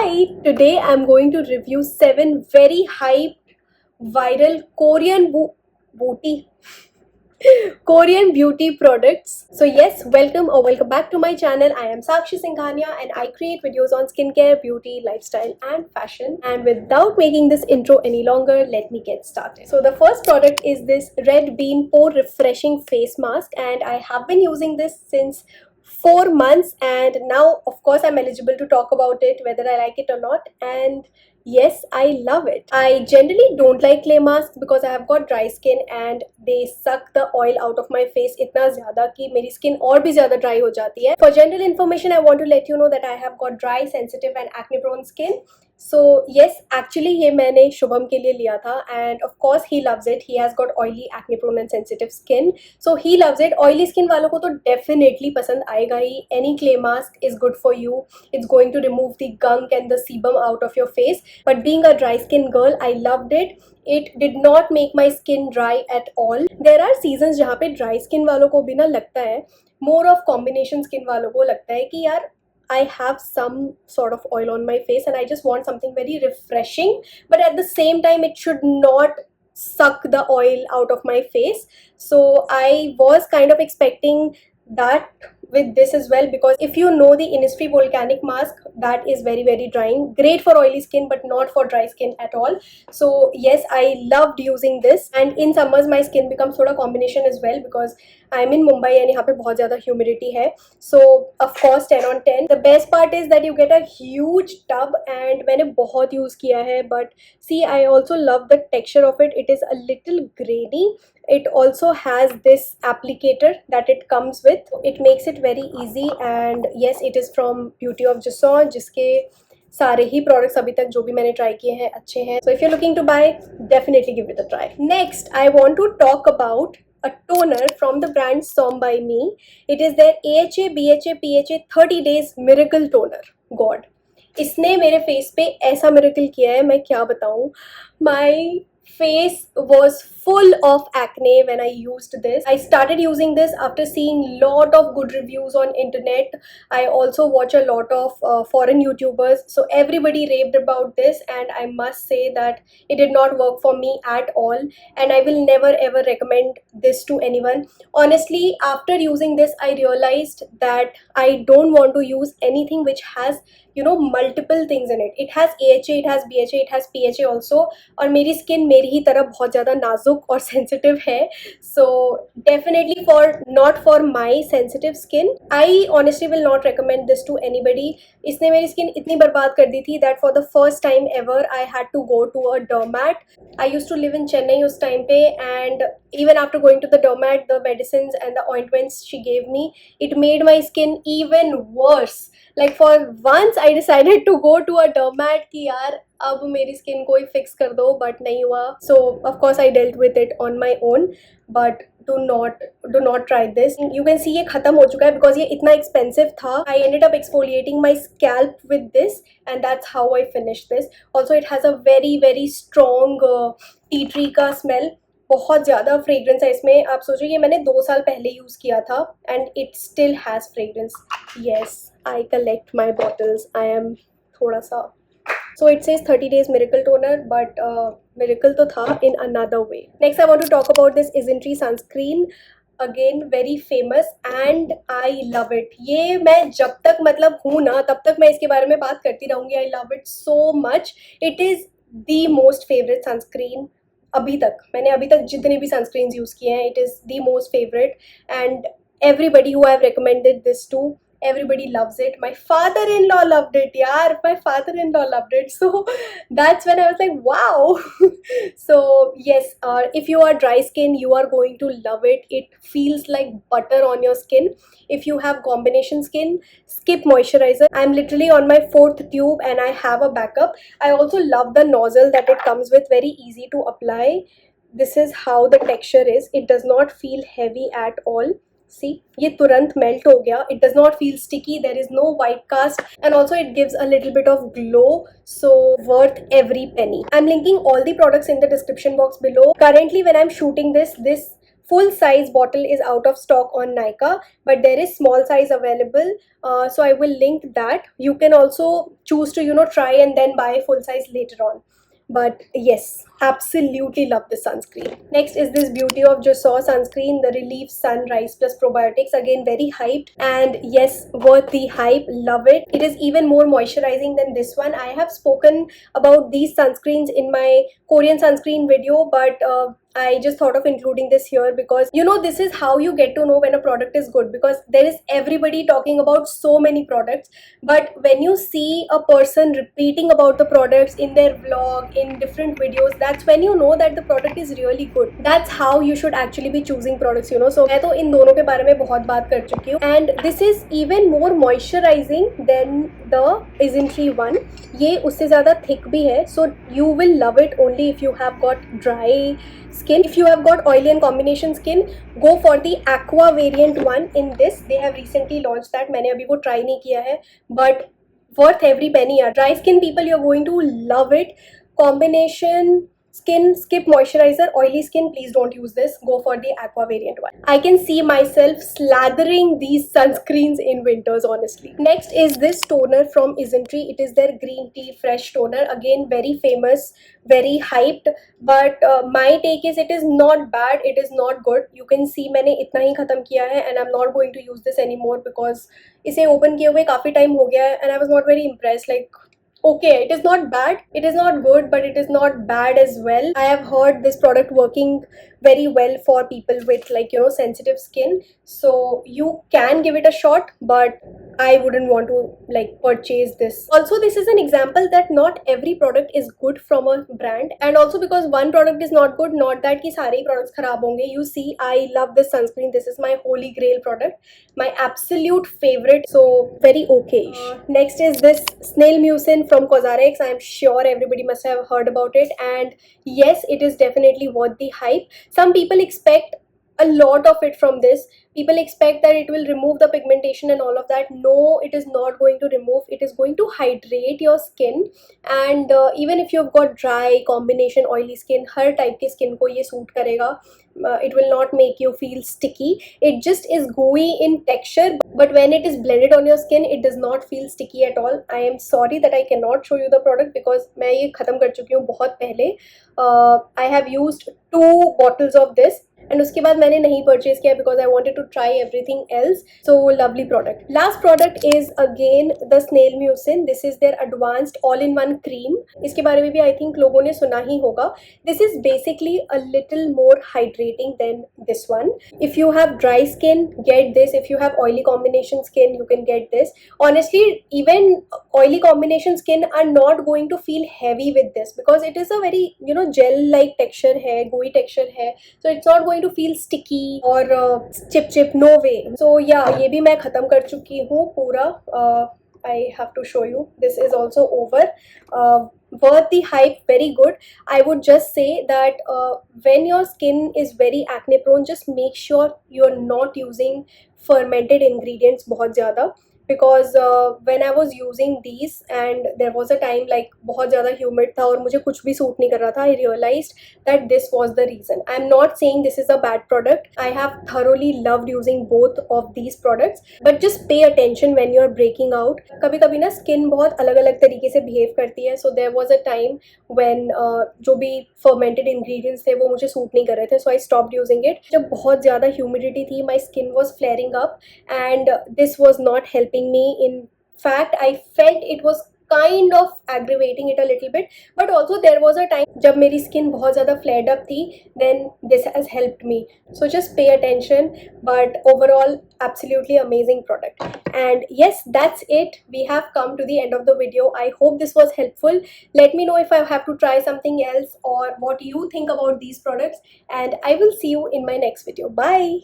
Hi, today I'm going to review 7 very hyped viral booty Korean beauty products. So yes, welcome or welcome back to my channel. I am Sakshi Singhania and I create videos on skincare, beauty, lifestyle and fashion. And without making this intro any longer, let me get started. So the first product is this Red Bean Pore Refreshing Face Mask, and I have been using this since 4 months, and now of course I'm eligible to talk about it whether I like it or not. And yes, I love it. I generally don't like clay masks because I have got dry skin and they suck the oil out of my face इतना ज़्यादा कि मेरी skin और भी ज़्यादा dry हो जाती है. For general information, I want to let you know that I have got dry, sensitive and acne prone skin. So yes, actually ये मैंने शुभम के लिए लिया था and of course he loves it. He has got oily, acne prone and sensitive skin, so he loves it. Oily skin वालों को तो definitely पसंद आएगा ही. Any clay mask is good for you. It's going to remove the gunk and the sebum out of your face. But being a dry skin girl, I loved it. It did not make my skin dry at all. There are seasons जहाँ पे dry skin वालों को भी ना लगता है, more of combination skin वालों को लगता है कि यार I have some sort of oil on my face and I just want something very refreshing, but at the same time it should not suck the oil out of my face. So I was kind of expecting that with this as well, because if you know the Innisfree volcanic mask, that is very drying, great for oily skin but not for dry skin at all. So yes, I loved using this, and in summers my skin becomes sort of combination as well because I'm in Mumbai and यहाँ पे बहुत ज़्यादा humidity है. So of course 10 on 10. The best part is that you get a huge tub and मैंने बहुत use किया है, but see, I also love the texture of it. It is a little grainy. It also has this applicator that it comes with. It makes it very easy, and yes, it is from Beauty of Joseon, जिसके सारे ही products अभी तक जो भी मैंने try किए हैं अच्छे हैं. So if you're looking to buy, definitely give it a try. Next, I want to talk about a toner from the brand Som by Me. It is their AHA BHA PHA 30 days miracle toner. God, इसने मेरे face पे ऐसा miracle किया है, मैं क्या बताऊं. My face was full of acne when I used this. I started using this after seeing lot of good reviews on internet. I also watch a lot of foreign YouTubers, so everybody raved about this, and I must say that it did not work for me at all, and I will never ever recommend this to anyone. Honestly, after using this, I realized that I don't want to use anything which has multiple things in it. It has AHA, it has BHA, it has PHA also, और मेरी skin मेरी ही तरह बहुत ज़्यादा नाजुक और sensitive है. So definitely not for my sensitive skin, I honestly will not recommend this to anybody. इसने मेरी skin इतनी बर्बाद कर दी थी that for the first time ever I had to go to a dermat. I used to live in Chennai उस time पे, and even after going to the dermat, the medicines and the ointments she gave me, it made my skin even worse. Like for once I decided to go to a dermat कि यार अब मेरी skin को ही fix कर दो, but नहीं हुआ. So of course I dealt with it on my own, but do not try this. You can see ये खत्म हो चुका है because ये इतना expensive था. I ended up exfoliating my scalp with this, and that's how I finished this. Also it has a very strong tea tree का smell. बहुत ज़्यादा फ्रेग्रेंस है इसमें. आप सोचो ये मैंने 2 साल पहले यूज़ किया था and it still has fragrance. Yes, I collect my bottles. I am थोड़ा सा. So it says 30 days miracle toner, but miracle तो था in another way. Next I want to talk about this Isntree sunscreen. Again very famous and I love it. ये मैं जब तक मतलब हूँ ना तब तक मैं इसके बारे में बात करती रहूँगी. I love it so much. It is the most favorite sunscreen. अभी तक मैंने अभी तक जितने भी सनस्क्रीन्स यूज़ किए हैं, it is the most favourite, and everybody who I've recommended this to, everybody loves it. My father-in-law loved it. Yeah, my father-in-law loved it. So that's when I was like, wow. So yes, if you are dry skin, you are going to love it. It feels like butter on your skin. If you have combination skin, skip moisturizer. I'm literally on my 4th tube and I have a backup. I also love the nozzle that it comes with. Very easy to apply. This is how the texture is. It does not feel heavy at all. See, ये तुरंत melt हो गया. It does not feel sticky. There is no white cast, and also it gives a little bit of glow. So worth every penny. I'm linking all the products in the description box below. Currently, when I'm shooting this full size bottle is out of stock on Nykaa, but there is small size available. So I will link that. You can also choose to try and then buy full size later on. But yes, absolutely love this sunscreen. Next is this Beauty of Joseon sunscreen, the Relief Sunrise Plus Probiotics. Again, very hyped, and yes, worth the hype. Love it. It is even more moisturizing than this one. I have spoken about these sunscreens in my Korean sunscreen video, but I just thought of including this here because this is how you get to know when a product is good, because there is everybody talking about so many products, but when you see a person repeating about the products in their vlog, in different videos, that's when you know that the product is really good. That's how you should actually be choosing products. So मैं तो इन दोनों के बारे में बहुत बात कर चुकी हूँ, and this is even more moisturizing than the Isntree one. ये उससे ज़्यादा thick भी है, so you will love it only if you have got dry skin. If you have got oily and combination skin, go for the aqua variant one in this. They have recently launched that. मैंने अभी वो try नहीं किया है, but worth every penny. Dry skin people, you're going to love it. Combination skin, skip moisturizer. Oily skin, please don't use this. Go for the aqua variant one. I can see myself slathering these sunscreens in winters, honestly. Next is this toner from Isntree. It is their green tea fresh toner. Again, very famous, very hyped, but my take is it is not bad, it is not good. You can see मैंने इतना ही खत्म किया है, and I'm not going to use this anymore because इसे open किए हुए काफ़ी time हो गया है, and I was not very impressed. Like, okay, it is not bad, it is not good, but it is not bad as well. I have heard this product working very well for people with sensitive skin, so you can give it a shot, but I wouldn't want to purchase this. Also, this is an example that not every product is good from a brand, and also because one product is not good, not that ki sare products kharab honge. You see, I love this sunscreen. This is my holy grail product, my absolute favorite, so very okay. Next is this Snail Mucin from Cosrx. I am sure everybody must have heard about it, and yes, it is definitely worth the hype. Some people expect a lot of it from this. People expect that it will remove the pigmentation and all of that. No, it is not going to remove. It is going to hydrate your skin, and even if you've got dry, combination, oily skin, her type के skin को ये suit करेगा. It will not make you feel sticky. It just is gooey in texture, but when it is blended on your skin, it does not feel sticky at all. I am sorry that I cannot show you the product because मैं ये ख़त्म कर चुकी हूँ बहुत पहले. I have used 2 bottles of this, and उसके बाद मैंने नहीं purchase किया because I wanted to try everything else. So lovely product. Last product is again the Snail Mucin. This is their advanced all-in-one cream. इसके बारे में भी I think लोगों ने सुना ही होगा. This is basically a little more hydrating than this one. If you have dry skin, get this. If you have oily combination skin, you can get this. Honestly, even oily combination skin are not going to feel heavy with this because it is a very gel-like texture है, gooey texture है. So it's not going to feel sticky or chip, no way. So yeah, ये भी मैं ख़त्म कर चुकी हूँ पूरा. I have to show you. This is also over. Worth the hype, very good. I would just say that when your skin is very acne prone, just make sure you're not using fermented ingredients बहुत ज़्यादा. Because when I was using these and there was a time बहुत ज़्यादा humid था और मुझे कुछ भी suit नहीं कर रहा था, I realized that this was the reason. I'm not saying this is a bad product. I have thoroughly loved using both of these products, but just pay attention when you're breaking out. कभी कभी ना skin बहुत अलग अलग तरीके से behave करती है. So there was a time when जो भी fermented ingredients थे वो मुझे सूट नहीं कर रहे थे, so I stopped using it. जब बहुत ज़्यादा humidity थी, my skin was flaring up and this was not helping me. In fact, I felt it was kind of aggravating it a little bit, but also there was a time जब मेरी skin बहुत ज़्यादा flared up थी, then this has helped me. So just pay attention, but overall absolutely amazing product. And yes, that's it. We have come to the end of the video. I hope this was helpful. Let me know if I have to try something else or what you think about these products, and I will see you in my next video. Bye.